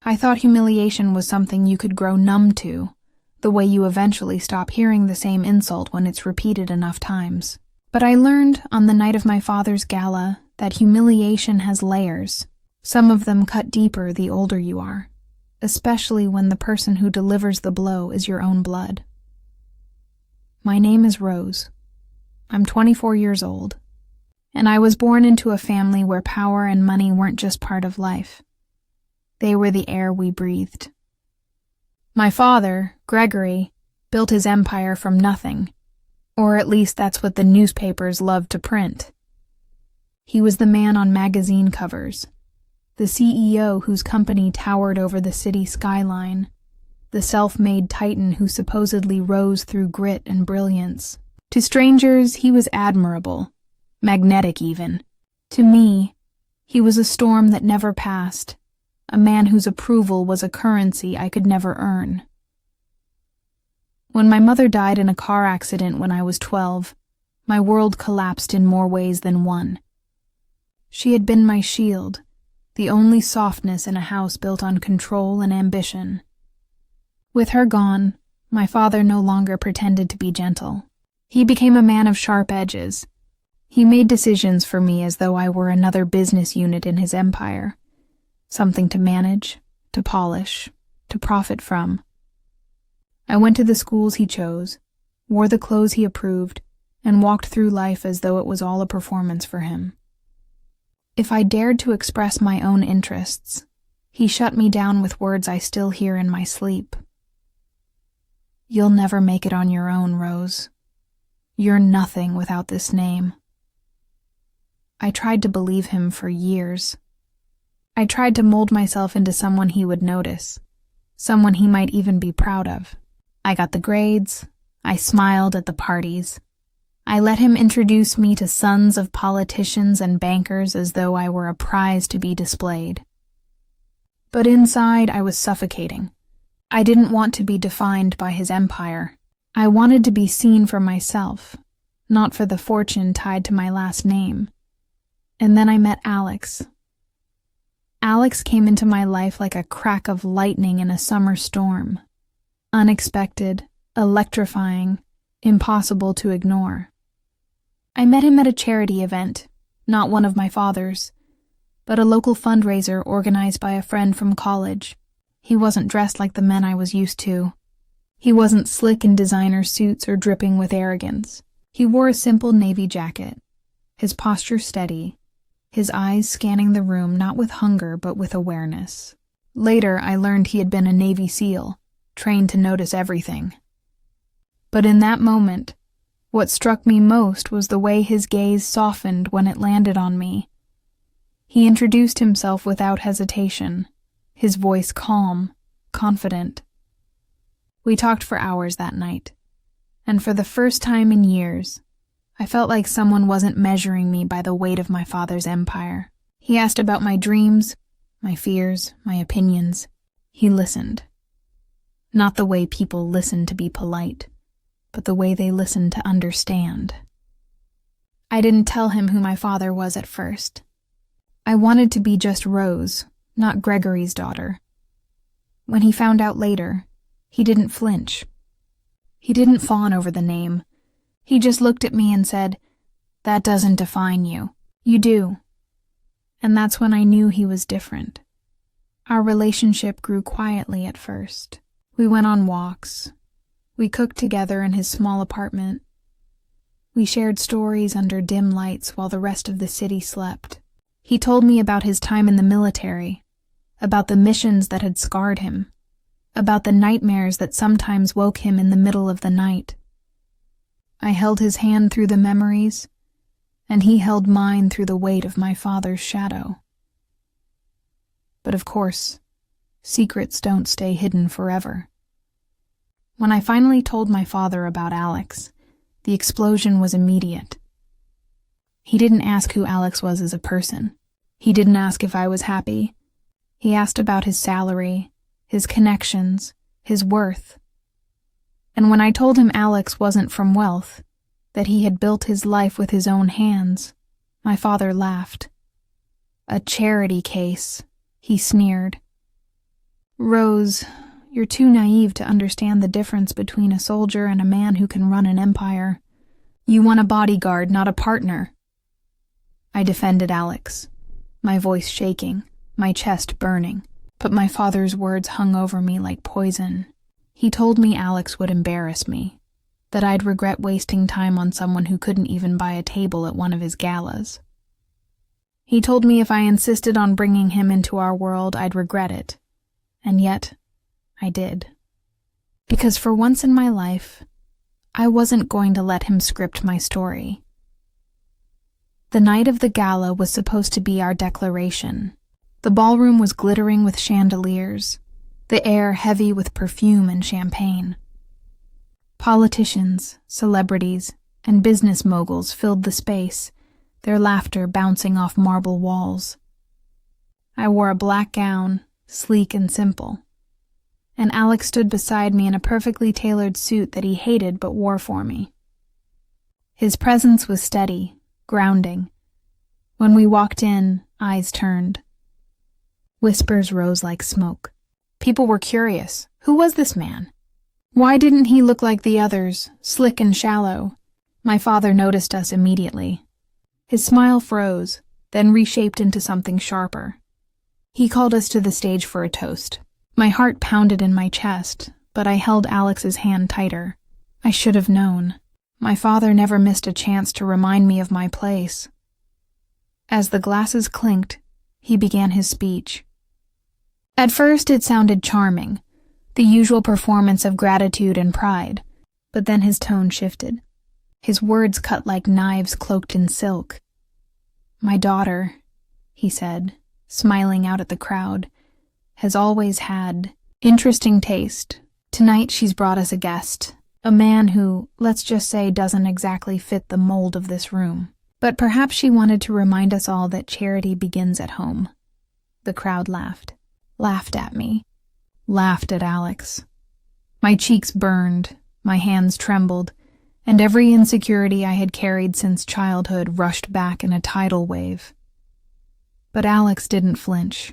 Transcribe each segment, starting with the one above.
I thought humiliation was something you could grow numb to, the way you eventually stop hearing the same insult when it's repeated enough times. But I learned on the night of my father's gala that humiliation has layers. Some of them cut deeper the older you are, especially when the person who delivers the blow is your own blood. My name is Rose. I'm 24 years old, and I was born into a family where power and money weren't just part of life. They were the air we breathed. My father, Gregory, built his empire from nothing, or at least that's what the newspapers loved to print. He was the man on magazine covers, the CEO whose company towered over the city skyline, the self-made titan who supposedly rose through grit and brilliance. To strangers, he was admirable, magnetic even. To me, he was a storm that never passed, a man whose approval was a currency I could never earn. When my mother died in a car accident when I was 12, my world collapsed in more ways than one. She had been my shield, the only softness in a house built on control and ambition. With her gone, my father no longer pretended to be gentle. He became a man of sharp edges. He made decisions for me as though I were another business unit in his empire, something to manage, to polish, to profit from. I went to the schools he chose, wore the clothes he approved, and walked through life as though it was all a performance for him. If I dared to express my own interests, he shut me down with words I still hear in my sleep. "You'll never make it on your own, Rose. You're nothing without this name." I tried to believe him for years. I tried to mold myself into someone he would notice, someone he might even be proud of. I got the grades. I smiled at the parties. I let him introduce me to sons of politicians and bankers as though I were a prize to be displayed. But inside, I was suffocating. I didn't want to be defined by his empire. I wanted to be seen for myself, not for the fortune tied to my last name. And then I met Alex. Alex came into my life like a crack of lightning in a summer storm. Unexpected, electrifying, impossible to ignore. I met him at a charity event, not one of my father's, but a local fundraiser organized by a friend from college. He wasn't dressed like the men I was used to. He wasn't slick in designer suits or dripping with arrogance. He wore a simple navy jacket, his posture steady, his eyes scanning the room not with hunger but with awareness. Later, I learned he had been a Navy SEAL, trained to notice everything. But in that moment, what struck me most was the way his gaze softened when it landed on me. He introduced himself without hesitation, his voice calm, confident. We talked for hours that night, and for the first time in years, I felt like someone wasn't measuring me by the weight of my father's empire. He asked about my dreams, my fears, my opinions. He listened. Not the way people listen to be polite, but the way they listen to understand. I didn't tell him who my father was at first. I wanted to be just Rose, not Gregory's daughter. When he found out later, he didn't flinch. He didn't fawn over the name. He just looked at me and said, "That doesn't define you. You do." And that's when I knew he was different. Our relationship grew quietly at first. We went on walks. We cooked together in his small apartment. We shared stories under dim lights while the rest of the city slept. He told me about his time in the military, about the missions that had scarred him, about the nightmares that sometimes woke him in the middle of the night. I held his hand through the memories, and he held mine through the weight of my father's shadow. But of course, secrets don't stay hidden forever. When I finally told my father about Alex, the explosion was immediate. He didn't ask who Alex was as a person. He didn't ask if I was happy. He asked about his salary, his connections, his worth. And when I told him Alex wasn't from wealth, that he had built his life with his own hands, my father laughed. "A charity case," he sneered. "Rose, you're too naive to understand the difference between a soldier and a man who can run an empire. You want a bodyguard, not a partner." I defended Alex, my voice shaking, my chest burning, but my father's words hung over me like poison. He told me Alex would embarrass me, that I'd regret wasting time on someone who couldn't even buy a table at one of his galas. He told me if I insisted on bringing him into our world, I'd regret it. And yet, I did. Because for once in my life, I wasn't going to let him script my story. The night of the gala was supposed to be our declaration. The ballroom was glittering with chandeliers, the air heavy with perfume and champagne. Politicians, celebrities, and business moguls filled the space, their laughter bouncing off marble walls. I wore a black gown, sleek and simple, and Alex stood beside me in a perfectly tailored suit that he hated but wore for me. His presence was steady, grounding. When we walked in, eyes turned. Whispers rose like smoke. People were curious. Who was this man? Why didn't he look like the others, slick and shallow? My father noticed us immediately. His smile froze, then reshaped into something sharper. He called us to the stage for a toast. My heart pounded in my chest, but I held Alex's hand tighter. I should have known. My father never missed a chance to remind me of my place. As the glasses clinked, he began his speech. At first it sounded charming, the usual performance of gratitude and pride, but then his tone shifted. His words cut like knives cloaked in silk. "My daughter," he said, smiling out at the crowd, "has always had interesting taste. Tonight she's brought us a guest, a man who, let's just say, doesn't exactly fit the mold of this room. But perhaps she wanted to remind us all that charity begins at home." The crowd laughed at me, laughed at Alex. My cheeks burned, my hands trembled, and every insecurity I had carried since childhood rushed back in a tidal wave. But Alex didn't flinch.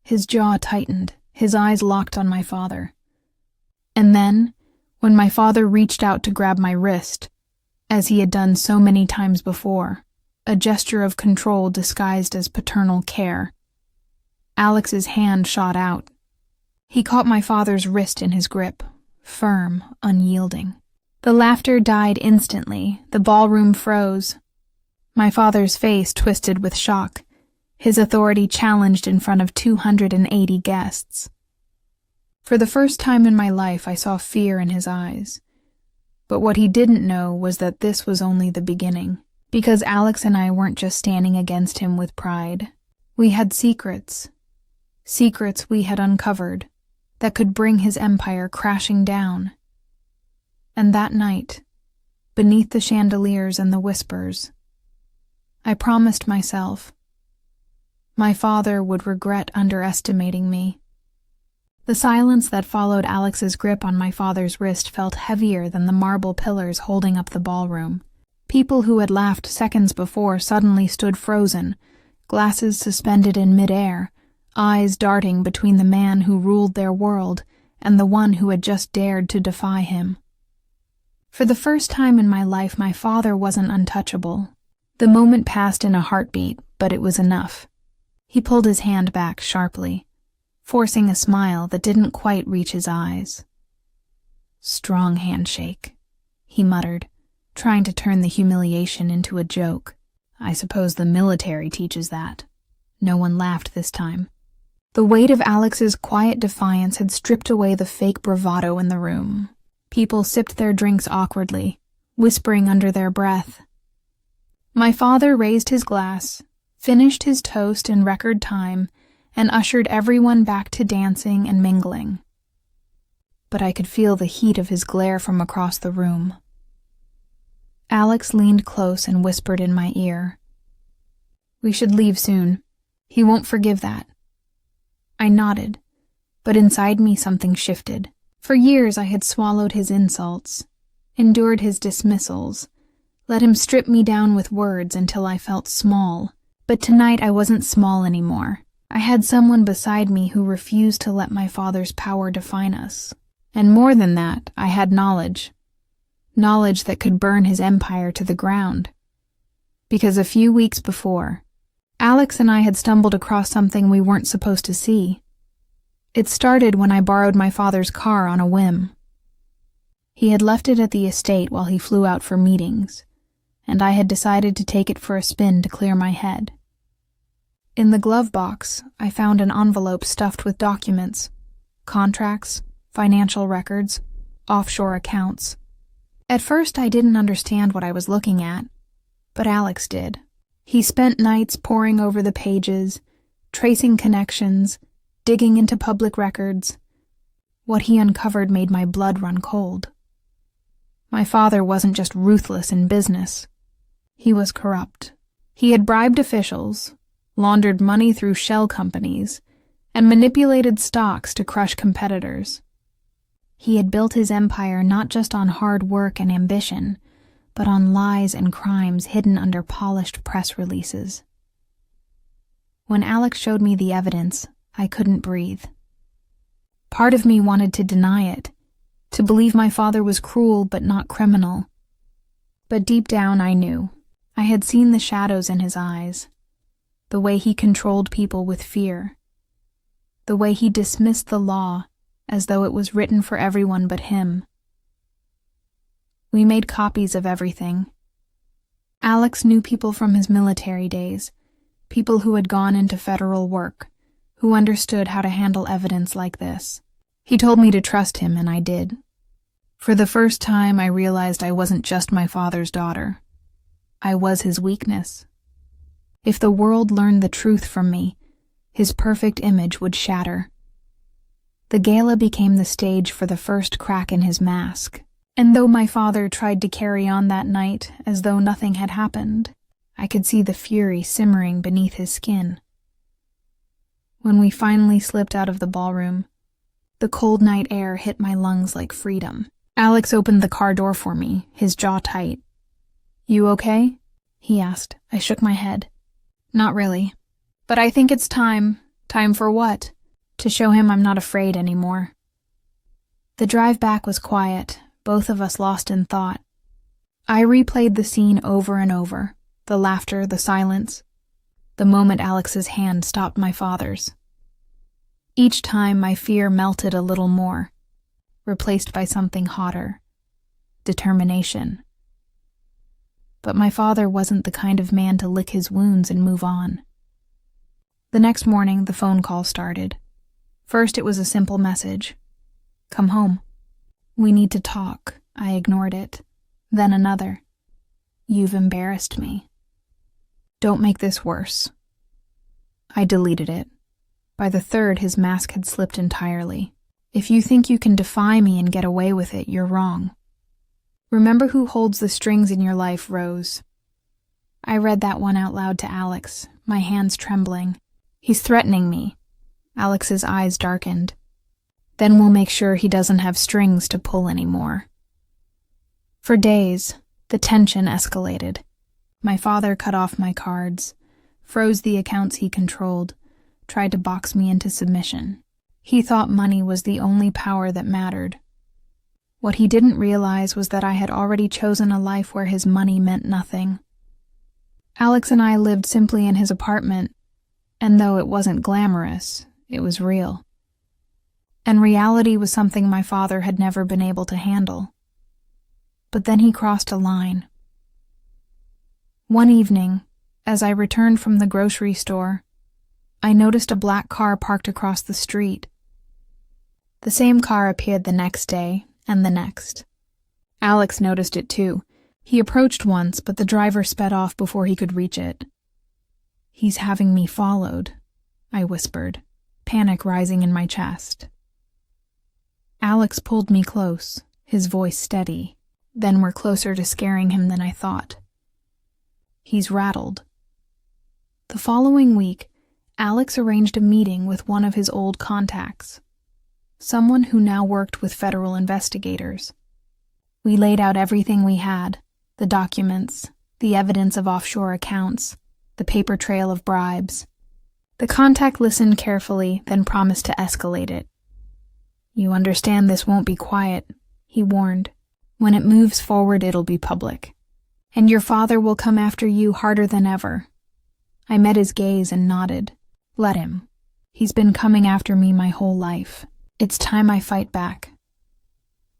His jaw tightened, his eyes locked on my father. And then, when my father reached out to grab my wrist, as he had done so many times before, a gesture of control disguised as paternal care, Alex's hand shot out. He caught my father's wrist in his grip, firm, unyielding. The laughter died instantly, the ballroom froze. My father's face twisted with shock, his authority challenged in front of 280 guests. For the first time in my life, I saw fear in his eyes. But what he didn't know was that this was only the beginning, because Alex and I weren't just standing against him with pride. We had secrets we had uncovered, that could bring his empire crashing down. And that night, beneath the chandeliers and the whispers, I promised myself my father would regret underestimating me. The silence that followed Alex's grip on my father's wrist felt heavier than the marble pillars holding up the ballroom. People who had laughed seconds before suddenly stood frozen, glasses suspended in midair, eyes darting between the man who ruled their world and the one who had just dared to defy him. For the first time in my life, my father wasn't untouchable. The moment passed in a heartbeat, but it was enough. He pulled his hand back sharply, forcing a smile that didn't quite reach his eyes. "Strong handshake," he muttered, trying to turn the humiliation into a joke. "I suppose the military teaches that." No one laughed this time. The weight of Alex's quiet defiance had stripped away the fake bravado in the room. People sipped their drinks awkwardly, whispering under their breath. My father raised his glass, finished his toast in record time, and ushered everyone back to dancing and mingling. But I could feel the heat of his glare from across the room. Alex leaned close and whispered in my ear, "We should leave soon. He won't forgive that." I nodded, but inside me something shifted. For years I had swallowed his insults, endured his dismissals, let him strip me down with words until I felt small. But tonight I wasn't small anymore. I had someone beside me who refused to let my father's power define us. And more than that, I had knowledge. Knowledge that could burn his empire to the ground. Because a few weeks before, Alex and I had stumbled across something we weren't supposed to see. It started when I borrowed my father's car on a whim. He had left it at the estate while he flew out for meetings, and I had decided to take it for a spin to clear my head. In the glove box, I found an envelope stuffed with documents, contracts, financial records, offshore accounts. At first, I didn't understand what I was looking at, but Alex did. He spent nights poring over the pages, tracing connections, digging into public records. What he uncovered made my blood run cold. My father wasn't just ruthless in business. He was corrupt. He had bribed officials, laundered money through shell companies, and manipulated stocks to crush competitors. He had built his empire not just on hard work and ambition, but on lies and crimes hidden under polished press releases. When Alex showed me the evidence, I couldn't breathe. Part of me wanted to deny it, to believe my father was cruel but not criminal. But deep down I knew. I had seen the shadows in his eyes, the way he controlled people with fear, the way he dismissed the law as though it was written for everyone but him. We made copies of everything. Alex knew people from his military days, people who had gone into federal work, who understood how to handle evidence like this. He told me to trust him, and I did. For the first time, I realized I wasn't just my father's daughter. I was his weakness. If the world learned the truth from me, his perfect image would shatter. The gala became the stage for the first crack in his mask, and though my father tried to carry on that night as though nothing had happened, I could see the fury simmering beneath his skin. When we finally slipped out of the ballroom, the cold night air hit my lungs like freedom. Alex opened the car door for me, his jaw tight. "You okay?" he asked. I shook my head. "Not really. But I think it's time." "Time for what?" "To show him I'm not afraid anymore." The drive back was quiet, both of us lost in thought. I replayed the scene over and over, the laughter, the silence, the moment Alex's hand stopped my father's. Each time my fear melted a little more, replaced by something hotter, determination. But my father wasn't the kind of man to lick his wounds and move on. The next morning, the phone call started. First, it was a simple message. "Come home." "We need to talk." I ignored it. Then another. "You've embarrassed me." "Don't make this worse." I deleted it. By the third, his mask had slipped entirely. "If you think you can defy me and get away with it, you're wrong. Remember who holds the strings in your life, Rose." I read that one out loud to Alex, my hands trembling. "He's threatening me." Alex's eyes darkened. "Then we'll make sure he doesn't have strings to pull anymore." For days, the tension escalated. My father cut off my cards, froze the accounts he controlled, tried to box me into submission. He thought money was the only power that mattered. What he didn't realize was that I had already chosen a life where his money meant nothing. Alex and I lived simply in his apartment, and though it wasn't glamorous, it was real. And reality was something my father had never been able to handle. But then he crossed a line. One evening, as I returned from the grocery store, I noticed a black car parked across the street. The same car appeared the next day, and the next. Alex noticed it too. He approached once, but the driver sped off before he could reach it. "He's having me followed," I whispered, panic rising in my chest. Alex pulled me close, his voice steady. Then we're closer to scaring him than I thought. He's rattled. The following week, Alex arranged a meeting with one of his old contacts, someone who now worked with federal investigators. We laid out everything we had, the documents, the evidence of offshore accounts, the paper trail of bribes. The contact listened carefully, then promised to escalate it. "You understand this won't be quiet," he warned. "When it moves forward, it'll be public. And your father will come after you harder than ever." I met his gaze and nodded. "Let him. He's been coming after me my whole life. It's time I fight back."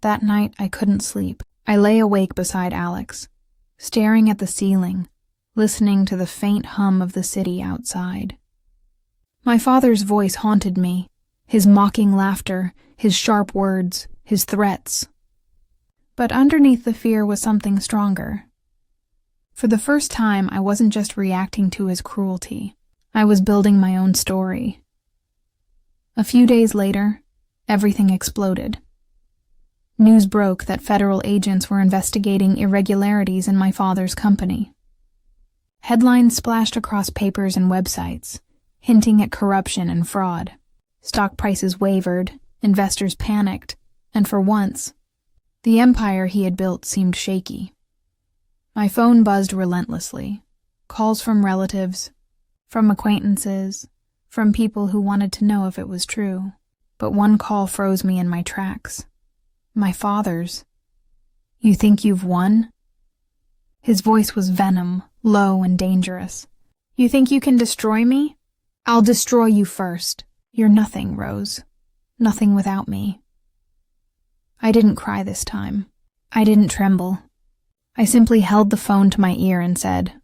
That night, I couldn't sleep. I lay awake beside Alex, staring at the ceiling, listening to the faint hum of the city outside. My father's voice haunted me, his mocking laughter, his sharp words, his threats. But underneath the fear was something stronger. For the first time, I wasn't just reacting to his cruelty. I was building my own story. A few days later, everything exploded. News broke that federal agents were investigating irregularities in my father's company. Headlines splashed across papers and websites, hinting at corruption and fraud. Stock prices wavered, investors panicked, and for once, the empire he had built seemed shaky. My phone buzzed relentlessly. Calls from relatives, from acquaintances, from people who wanted to know if it was true. But one call froze me in my tracks. My father's. "You think you've won?" His voice was venom, low and dangerous. "You think you can destroy me? I'll destroy you first. You're nothing, Rose. Nothing without me." I didn't cry this time. I didn't tremble. I simply held the phone to my ear and said,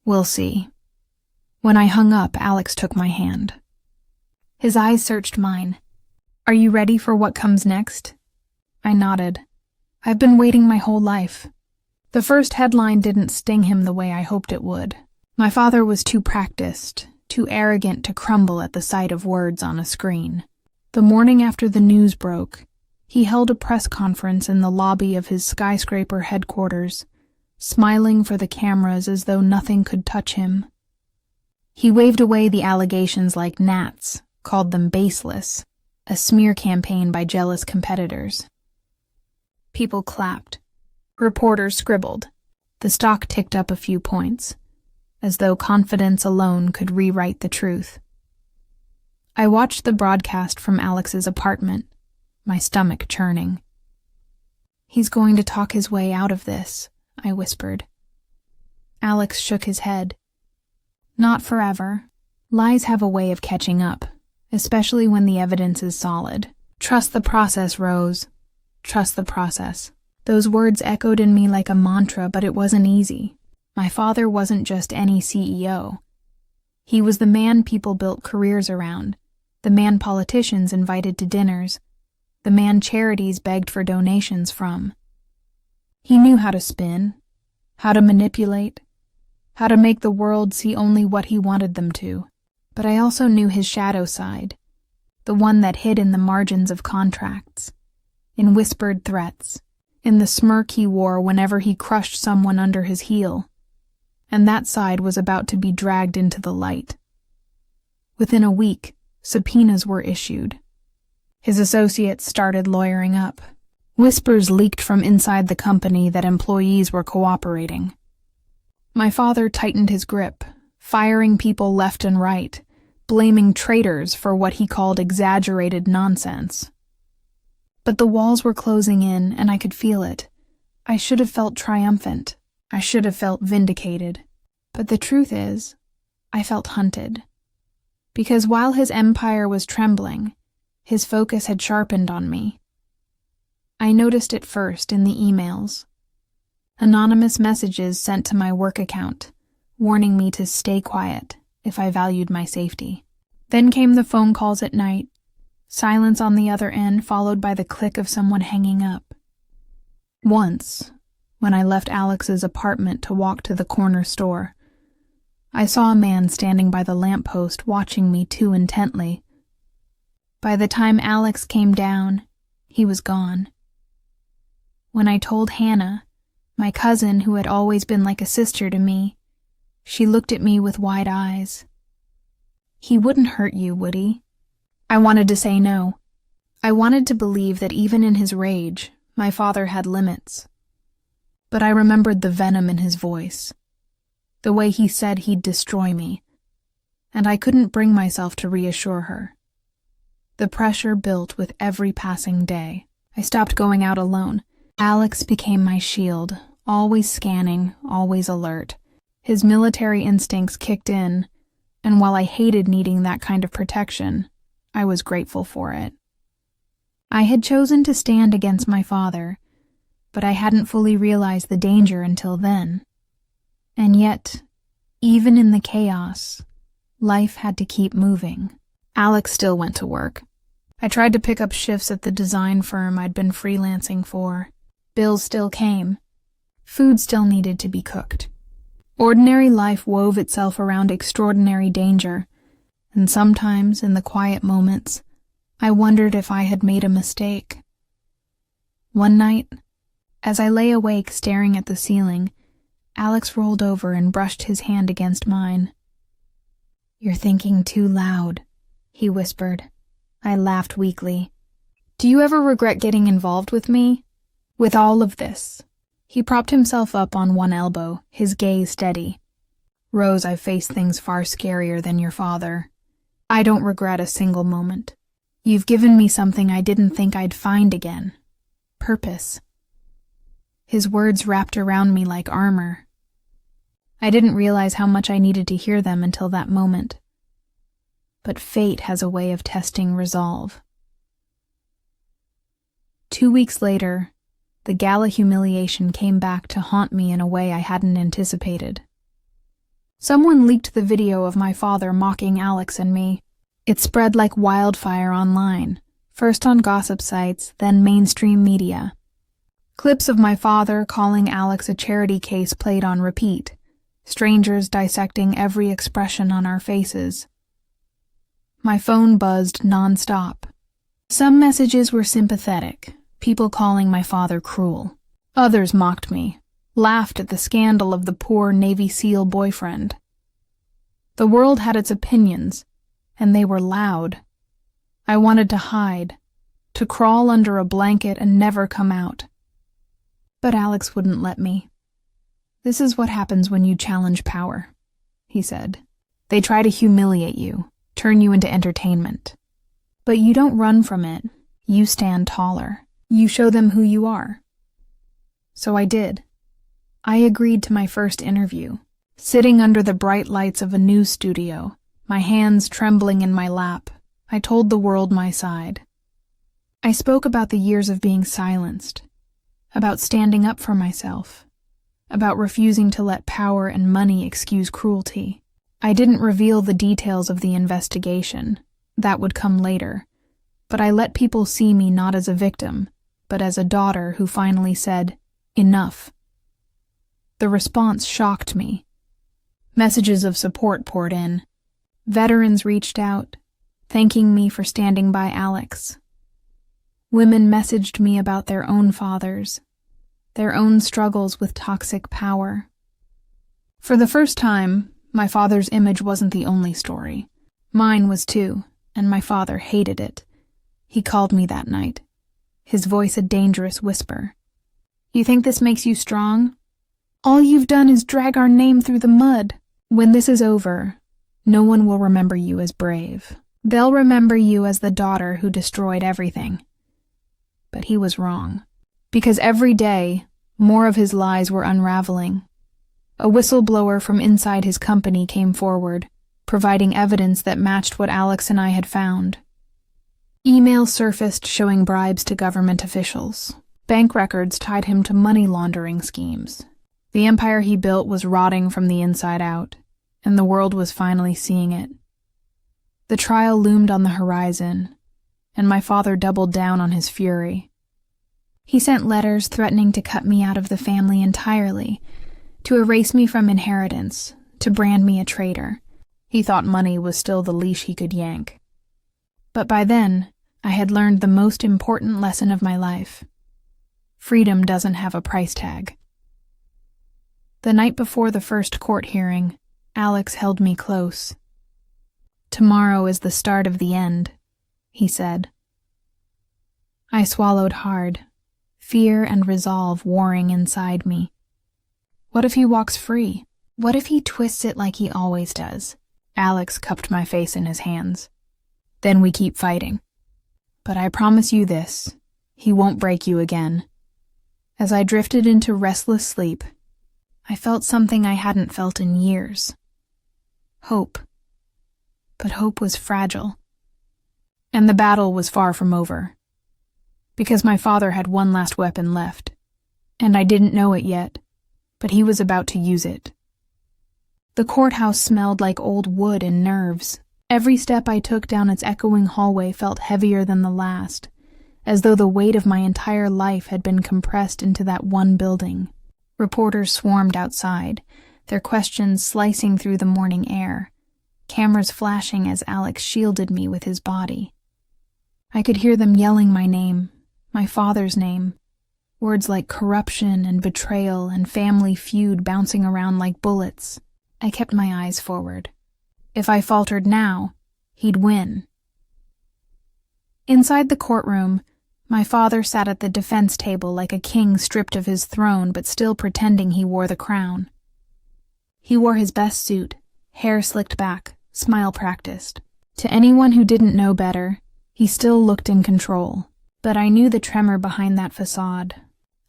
"We'll see." When I hung up, Alex took my hand. His eyes searched mine. "Are you ready for what comes next?" I nodded. I've been waiting my whole life. The first headline didn't sting him the way I hoped it would. My father was too practiced, too arrogant to crumble at the sight of words on a screen. The morning after the news broke, he held a press conference in the lobby of his skyscraper headquarters, smiling for the cameras as though nothing could touch him. He waved away the allegations like gnats, called them baseless, a smear campaign by jealous competitors. People clapped. Reporters scribbled. The stock ticked up a few points, as though confidence alone could rewrite the truth. I watched the broadcast from Alex's apartment, my stomach churning. "He's going to talk his way out of this," I whispered. Alex shook his head. "Not forever. Lies have a way of catching up, especially when the evidence is solid. Trust the process, Rose. Trust the process." Those words echoed in me like a mantra, but it wasn't easy. My father wasn't just any CEO. He was the man people built careers around, the man politicians invited to dinners, the man charities begged for donations from. He knew how to spin, how to manipulate, how to make the world see only what he wanted them to. But I also knew his shadow side, the one that hid in the margins of contracts, in whispered threats, in the smirk he wore whenever he crushed someone under his heel. And that side was about to be dragged into the light. Within a week, subpoenas were issued. His associates started lawyering up. Whispers leaked from inside the company that employees were cooperating. My father tightened his grip, firing people left and right, blaming traitors for what he called exaggerated nonsense. But the walls were closing in, and I could feel it. I should have felt triumphant. I should have felt vindicated. But the truth is, I felt hunted. Because while his empire was trembling, his focus had sharpened on me. I noticed it first in the emails. Anonymous messages sent to my work account, warning me to stay quiet if I valued my safety. Then came the phone calls at night, silence on the other end followed by the click of someone hanging up. Once, when I left Alex's apartment to walk to the corner store, I saw a man standing by the lamppost watching me too intently. By the time Alex came down, he was gone. When I told Hannah, my cousin who had always been like a sister to me, she looked at me with wide eyes. "He wouldn't hurt you, would he?" I wanted to say no. I wanted to believe that even in his rage, my father had limits. But I remembered the venom in his voice, the way he said he'd destroy me. and I couldn't bring myself to reassure her. The pressure built with every passing day. I stopped going out alone. Alex became my shield, always scanning, always alert. His military instincts kicked in, and while I hated needing that kind of protection, I was grateful for it. I had chosen to stand against my father, but I hadn't fully realized the danger until then. And yet, even in the chaos, life had to keep moving. Alex still went to work. I tried to pick up shifts at the design firm I'd been freelancing for. Bills still came. Food still needed to be cooked. Ordinary life wove itself around extraordinary danger, and sometimes, in the quiet moments, I wondered if I had made a mistake. One night, as I lay awake staring at the ceiling, Alex rolled over and brushed his hand against mine. "You're thinking too loud," he whispered. I laughed weakly. "Do you ever regret getting involved with me? With all of this?" He propped himself up on one elbow, his gaze steady. "Rose, I've faced things far scarier than your father. I don't regret a single moment. You've given me something I didn't think I'd find again. Purpose." His words wrapped around me like armor. I didn't realize how much I needed to hear them until that moment. But fate has a way of testing resolve. 2 weeks later, the gala humiliation came back to haunt me in a way I hadn't anticipated. Someone leaked the video of my father mocking Alex and me. It spread like wildfire online, first on gossip sites, then mainstream media. Clips of my father calling Alex a charity case played on repeat, strangers dissecting every expression on our faces. My phone buzzed nonstop. Some messages were sympathetic, people calling my father cruel. Others mocked me, laughed at the scandal of the poor Navy SEAL boyfriend. The world had its opinions, and they were loud. I wanted to hide, to crawl under a blanket and never come out. But Alex wouldn't let me. "This is what happens when you challenge power," he said. "They try to humiliate you, turn you into entertainment. But you don't run from it. You stand taller. You show them who you are." So I did. I agreed to my first interview, sitting under the bright lights of a news studio, my hands trembling in my lap. I told the world my side. I spoke about the years of being silenced, about standing up for myself, about refusing to let power and money excuse cruelty. I didn't reveal the details of the investigation. That would come later. But I let people see me not as a victim, but as a daughter who finally said, "Enough." The response shocked me. Messages of support poured in. Veterans reached out, thanking me for standing by Alex. Women messaged me about their own fathers, their own struggles with toxic power. For the first time, my father's image wasn't the only story. Mine was too, and my father hated it. He called me that night, his voice a dangerous whisper. "You think this makes you strong? All you've done is drag our name through the mud. When this is over, no one will remember you as brave. They'll remember you as the daughter who destroyed everything." But he was wrong, because every day, more of his lies were unraveling. A whistleblower from inside his company came forward, providing evidence that matched what Alex and I had found. Emails surfaced showing bribes to government officials. Bank records tied him to money laundering schemes. The empire he built was rotting from the inside out, and the world was finally seeing it. The trial loomed on the horizon, and my father doubled down on his fury. He sent letters threatening to cut me out of the family entirely, to erase me from inheritance, to brand me a traitor. He thought money was still the leash he could yank. But by then, I had learned the most important lesson of my life. Freedom doesn't have a price tag. The night before the first court hearing, Alex held me close. "Tomorrow is the start of the end," he said. I swallowed hard, fear and resolve warring inside me. What if he walks free? What if he twists it like he always does? Alex cupped my face in his hands. Then we keep fighting. But I promise you this, he won't break you again. As I drifted into restless sleep, I felt something I hadn't felt in years. Hope. But hope was fragile. And the battle was far from over. Because my father had one last weapon left. And I didn't know it yet, but he was about to use it. The courthouse smelled like old wood and nerves. Every step I took down its echoing hallway felt heavier than the last, as though the weight of my entire life had been compressed into that one building. Reporters swarmed outside, their questions slicing through the morning air, cameras flashing as Alex shielded me with his body. I could hear them yelling my name, my father's name, words like corruption and betrayal and family feud bouncing around like bullets. I kept my eyes forward. If I faltered now, he'd win. Inside the courtroom, my father sat at the defense table like a king stripped of his throne but still pretending he wore the crown. He wore his best suit, hair slicked back, smile practiced. To anyone who didn't know better, he still looked in control. But I knew the tremor behind that facade.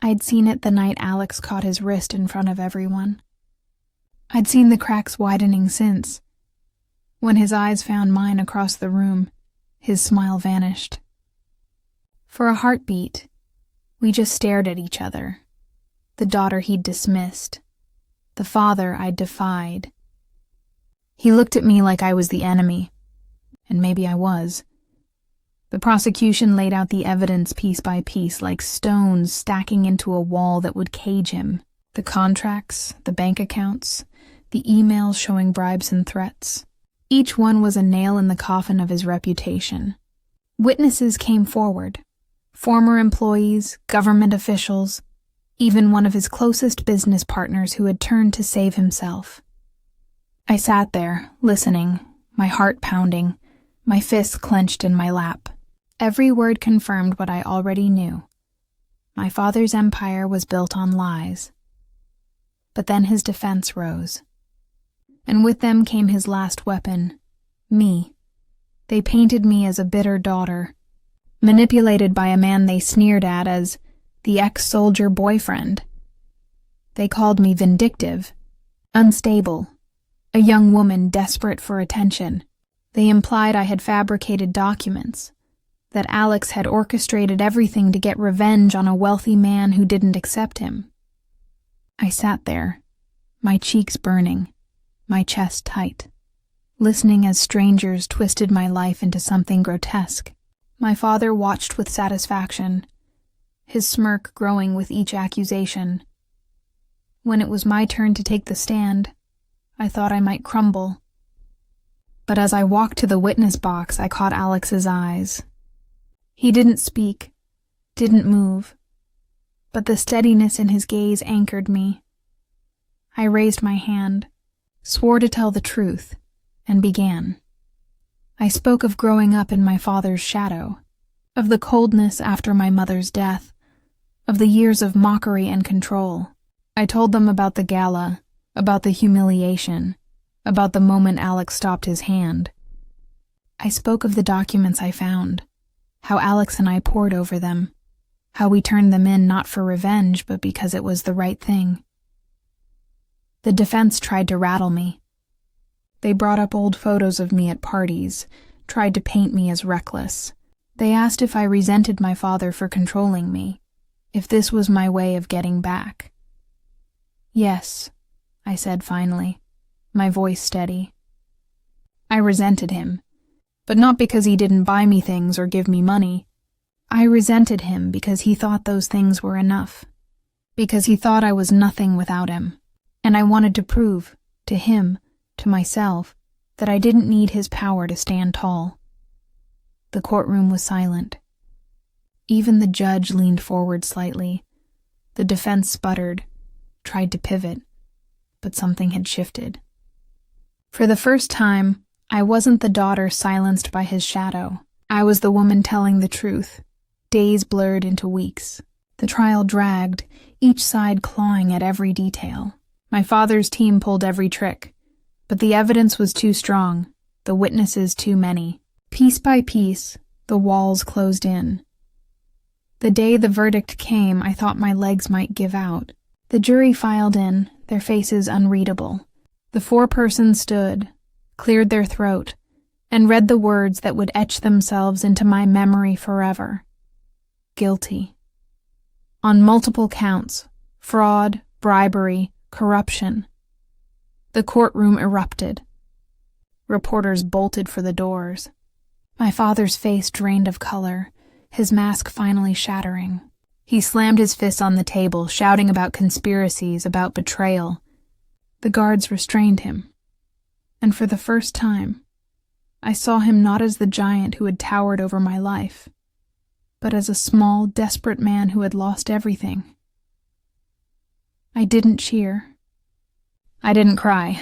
I'd seen it the night Alex caught his wrist in front of everyone. I'd seen the cracks widening since. When his eyes found mine across the room, his smile vanished. For a heartbeat, we just stared at each other. The daughter he'd dismissed. The father I'd defied. He looked at me like I was the enemy. And maybe I was. The prosecution laid out the evidence piece by piece like stones stacking into a wall that would cage him. The contracts, the bank accounts, the emails showing bribes and threats. Each one was a nail in the coffin of his reputation. Witnesses came forward. Former employees, government officials, even one of his closest business partners who had turned to save himself. I sat there, listening, my heart pounding, my fists clenched in my lap. Every word confirmed what I already knew. My father's empire was built on lies. But then his defense rose. And with them came his last weapon, me. They painted me as a bitter daughter, manipulated by a man they sneered at as the ex-soldier boyfriend. They called me vindictive, unstable, a young woman desperate for attention. They implied I had fabricated documents, that Alex had orchestrated everything to get revenge on a wealthy man who didn't accept him. I sat there, my cheeks burning, my chest tight, listening as strangers twisted my life into something grotesque. My father watched with satisfaction, his smirk growing with each accusation. When it was my turn to take the stand, I thought I might crumble. But as I walked to the witness box, I caught Alex's eyes. He didn't speak, didn't move, but the steadiness in his gaze anchored me. I raised my hand, swore to tell the truth, and began. I spoke of growing up in my father's shadow, of the coldness after my mother's death, of the years of mockery and control. I told them about the gala, about the humiliation, about the moment Alex stopped his hand. I spoke of the documents I found, how Alex and I pored over them, how we turned them in not for revenge but because it was the right thing. The defense tried to rattle me. They brought up old photos of me at parties, tried to paint me as reckless. They asked if I resented my father for controlling me, if this was my way of getting back. Yes, I said finally, my voice steady. I resented him, but not because he didn't buy me things or give me money. I resented him because he thought those things were enough, because he thought I was nothing without him. And I wanted to prove, to him, to myself, that I didn't need his power to stand tall. The courtroom was silent. Even the judge leaned forward slightly. The defense sputtered, tried to pivot, but something had shifted. For the first time, I wasn't the daughter silenced by his shadow. I was the woman telling the truth. Days blurred into weeks. The trial dragged, each side clawing at every detail. My father's team pulled every trick. But the evidence was too strong, the witnesses too many. Piece by piece, the walls closed in. The day the verdict came, I thought my legs might give out. The jury filed in, their faces unreadable. The foreperson stood, cleared their throat, and read the words that would etch themselves into my memory forever. Guilty. On multiple counts, fraud, bribery, corruption. The courtroom erupted. Reporters bolted for the doors. My father's face drained of color, his mask finally shattering. He slammed his fists on the table, shouting about conspiracies, about betrayal. The guards restrained him. And for the first time, I saw him not as the giant who had towered over my life, but as a small, desperate man who had lost everything. I didn't cheer. I didn't cry.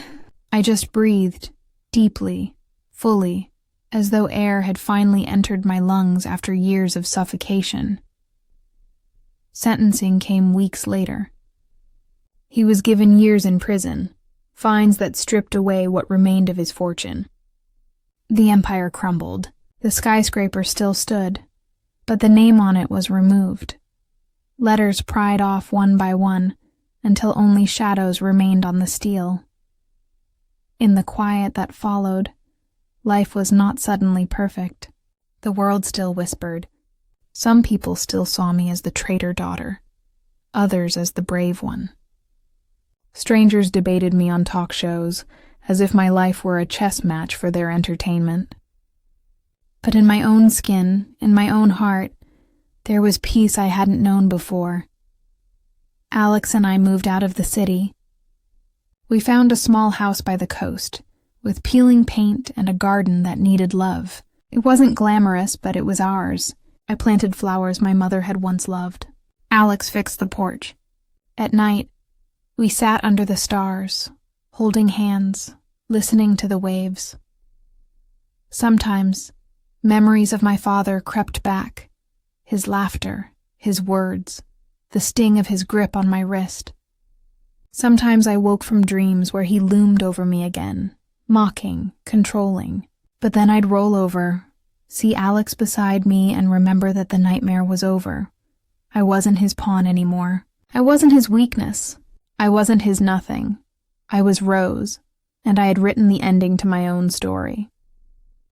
I just breathed, deeply, fully, as though air had finally entered my lungs after years of suffocation. Sentencing came weeks later. He was given years in prison, fines that stripped away what remained of his fortune. The empire crumbled. The skyscraper still stood, but the name on it was removed. Letters pried off one by one, until only shadows remained on the steel. In the quiet that followed, life was not suddenly perfect. The world still whispered. Some people still saw me as the traitor daughter, others as the brave one. Strangers debated me on talk shows, as if my life were a chess match for their entertainment. But in my own skin, in my own heart, there was peace I hadn't known before. Alex and I moved out of the city. We found a small house by the coast, with peeling paint and a garden that needed love. It wasn't glamorous, but it was ours. I planted flowers my mother had once loved. Alex fixed the porch. At night, we sat under the stars, holding hands, listening to the waves. Sometimes, memories of my father crept back, his laughter, his words, the sting of his grip on my wrist. Sometimes I woke from dreams where he loomed over me again, mocking, controlling. But then I'd roll over, see Alex beside me, and remember that the nightmare was over. I wasn't his pawn anymore. I wasn't his weakness. I wasn't his nothing. I was Rose, and I had written the ending to my own story.